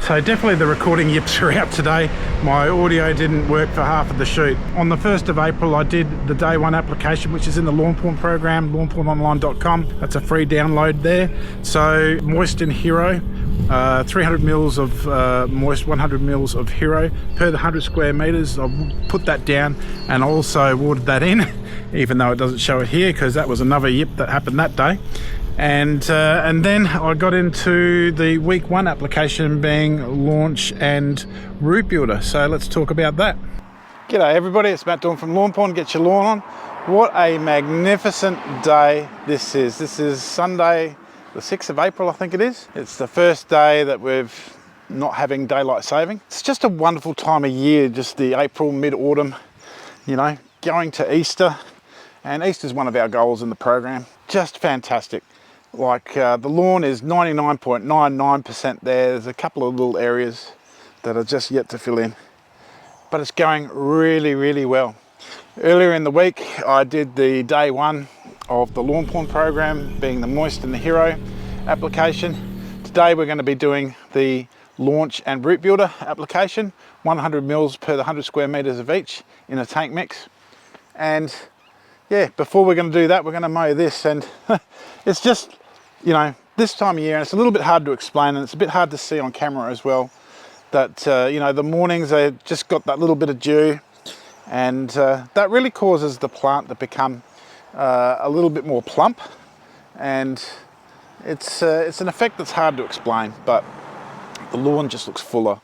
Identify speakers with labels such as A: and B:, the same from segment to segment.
A: So definitely the recording yips are out today. My audio didn't work for half of the shoot. On the 1st of April, I did the day one application, which is in the Lawnporn program, lawnpornonline.com. That's a free download there. So Moist and Hero, 300 mils of Moist, 100 mils of Hero per the 100 square meters. I'll put that down and also watered that in, even though it doesn't show it here because that was another yip that happened that day. And then I got into the week one application being Launch and Root Builder. So let's talk about that. G'day everybody, it's Matt Dawn from Lawnporn. Get your lawn on. What a magnificent day this is. This is Sunday, the 6th of April, I think it is. It's the first day that we've not having daylight saving. It's just a wonderful time of year, just the April, mid-autumn, you know, going to Easter. And Easter's one of our goals in the program. Just fantastic. Like the lawn is 99.99% there. There's a couple of little areas that are just yet to fill in, but it's going really, really well. Earlier in the week, I did the day one of the Lawnporn program, being the Moist and the Hero application. Today we're going to be doing the Launch and Root Builder application, 100 mils per the 100 square meters of each in a tank mix. And yeah, before we're going to do that, we're going to mow this, and it's just, you know, this time of year, and it's a little bit hard to explain, and it's a bit hard to see on camera as well, that, you know, the mornings they just got that little bit of dew, and that really causes the plant to become a little bit more plump, and it's an effect that's hard to explain, but the lawn just looks fuller.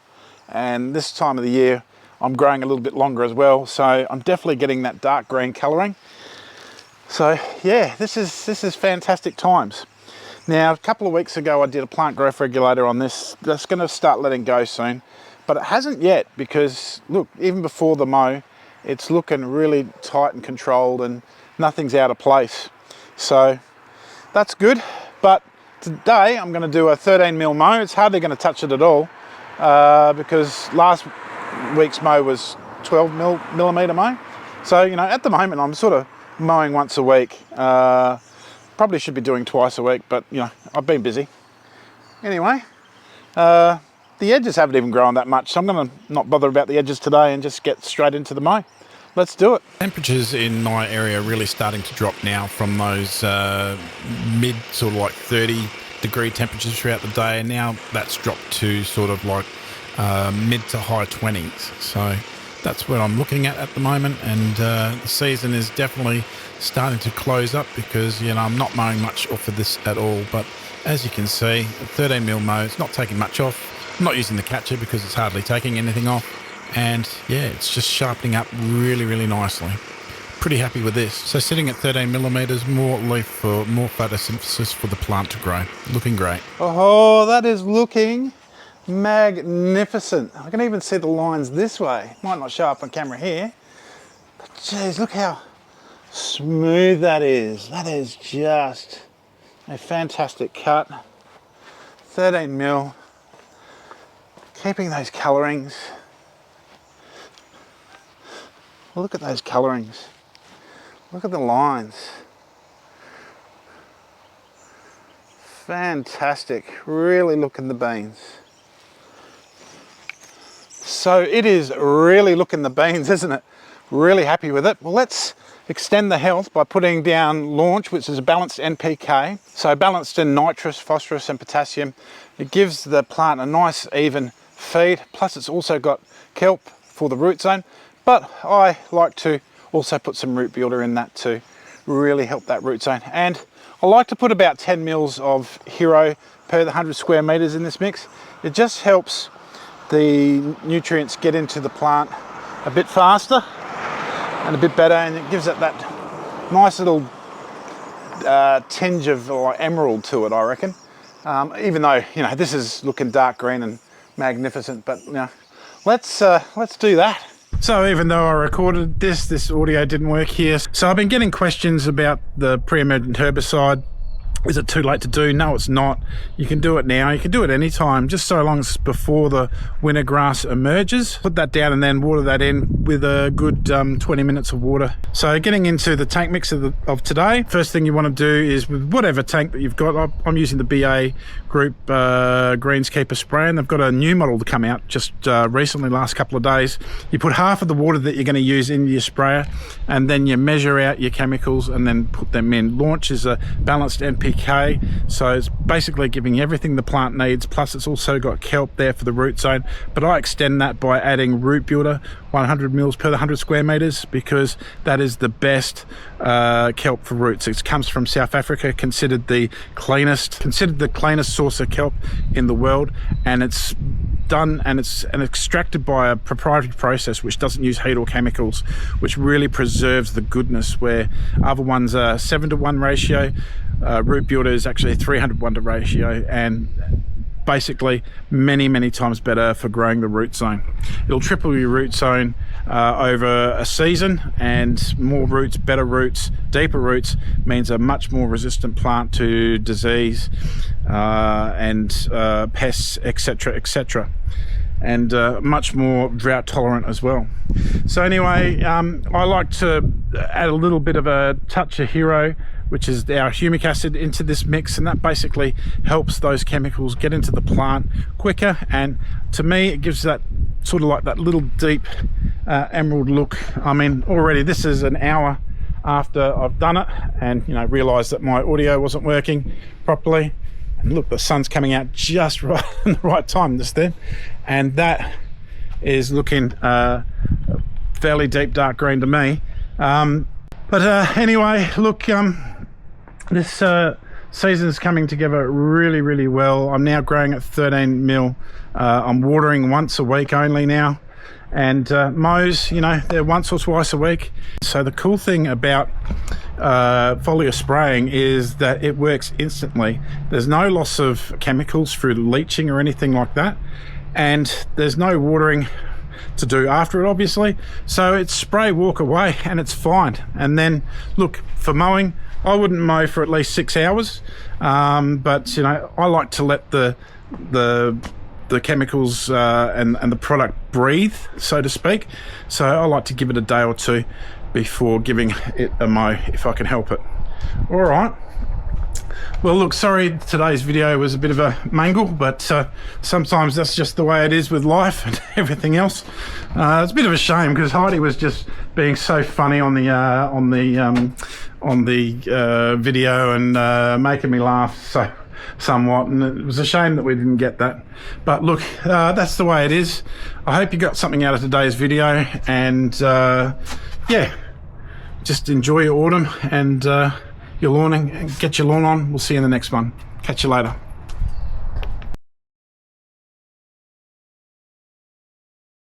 A: And this time of the year, I'm growing a little bit longer as well, so I'm definitely getting that dark green colouring. So yeah, this is fantastic times. Now, a couple of weeks ago, I did a plant growth regulator on this. That's going to start letting go soon, but it hasn't yet because, look, even before the mow, it's looking really tight and controlled and nothing's out of place. So that's good, but today I'm going to do a 13 mil mow. It's hardly going to touch it at all because last week's mow was 12 millimeter mow. So, you know, at the moment, I'm sort of mowing once a week. Probably should be doing twice a week, but you know, I've been busy. Anyway, the edges haven't even grown that much, so I'm going to not bother about the edges today and just get straight into the mow. Let's do it.
B: Temperatures in my area are really starting to drop now from those mid sort of like 30 degree temperatures throughout the day, and now that's dropped to sort of like mid to high 20s. So that's what I'm looking at the moment, and the season is definitely starting to close up because, you know, I'm not mowing much off of this at all. But as you can see, 13 mil mow, it's not taking much off. I'm not using the catcher because it's hardly taking anything off, and yeah, it's just sharpening up really, really nicely. Pretty happy with this. So sitting at 13 millimeters, more leaf for more photosynthesis for the plant to grow. Looking great.
A: Oh, that is looking magnificent. I can even see the lines this way. Might not show up on camera here, but geez, look how smooth that is. That is just a fantastic cut. 13 mil, keeping those colorings. Look at those colorings. Look at the lines. Fantastic. Really looking the beans. So it is really looking the beans, isn't it? Really happy with it. Well, let's extend the health by putting down Launch, which is a balanced NPK. So balanced in nitrous, phosphorus and potassium. It gives the plant a nice even feed. Plus it's also got kelp for the root zone. But I like to also put some root builder in that to really help that root zone. And I like to put about 10 mils of Hero per the 100 square meters in this mix. It just helps the nutrients get into the plant a bit faster and a bit better, and it gives it that nice little tinge of emerald to it, I reckon. Even though, you know, this is looking dark green and magnificent, but you know, let's do that. So even though I recorded this audio didn't work here. So I've been getting questions about the pre-emergent herbicide Is it too late to do? No, it's not. You can do it now. You can do it anytime, just so long as before the winter grass emerges. Put that down and then water that in with a good 20 minutes of water. So getting into the tank mix of today, first thing you want to do is with whatever tank that you've got. I'm using the BA Group Greenskeeper spray, and they've got a new model to come out just recently, last couple of days. You put half of the water that you're going to use into your sprayer, and then you measure out your chemicals and then put them in. Launch is a balanced NPK, so it's basically giving everything the plant needs, plus it's also got kelp there for the root zone. But I extend that by adding root builder, 100 mils per 100 square meters, because that is the best kelp for roots. It comes from South Africa, considered the cleanest source of kelp in the world, and it's done and it's extracted by a proprietary process which doesn't use heat or chemicals, which really preserves the goodness, where other ones are 7-to-1 ratio. Root builder is actually a 300-1 ratio, and basically many times better for growing the root zone. It'll triple your root zone over a season, and more roots, better roots, deeper roots means a much more resistant plant to disease and pests, etc., and much more drought tolerant as well. So anyway, I like to add a little bit of a touch of hero, which is our humic acid, into this mix, and that basically helps those chemicals get into the plant quicker. And to me, it gives that sort of like that little deep emerald look. I mean, already this is an hour after I've done it, and realized that my audio wasn't working properly. And look, the sun's coming out just right in the right time just then, and that is looking fairly deep dark green to me. But anyway, look, this season is coming together really well. I'm now growing at 13 mil. I'm watering once a week only now, and mows, they're once or twice a week. So the cool thing about foliar spraying is that it works instantly. There's no loss of chemicals through leaching or anything like that, and there's no watering to do after it, obviously. So it's spray, walk away, and it's fine. And then look, for mowing, I wouldn't mow for at least 6 hours, but I like to let the chemicals and the product breathe, so to speak. So I like to give it a day or two before giving it a mow if I can help it. All right. Well, look, sorry today's video was a bit of a mangle, but sometimes that's just the way it is with life and everything else. It's a bit of a shame because Heidi was just being so funny on the video and making me laugh somewhat, and it was a shame that we didn't get that. But look, that's the way it is. I hope you got something out of today's video, and yeah, just enjoy your autumn and your lawning, and get your lawn on. We'll see you in the next one. Catch you later.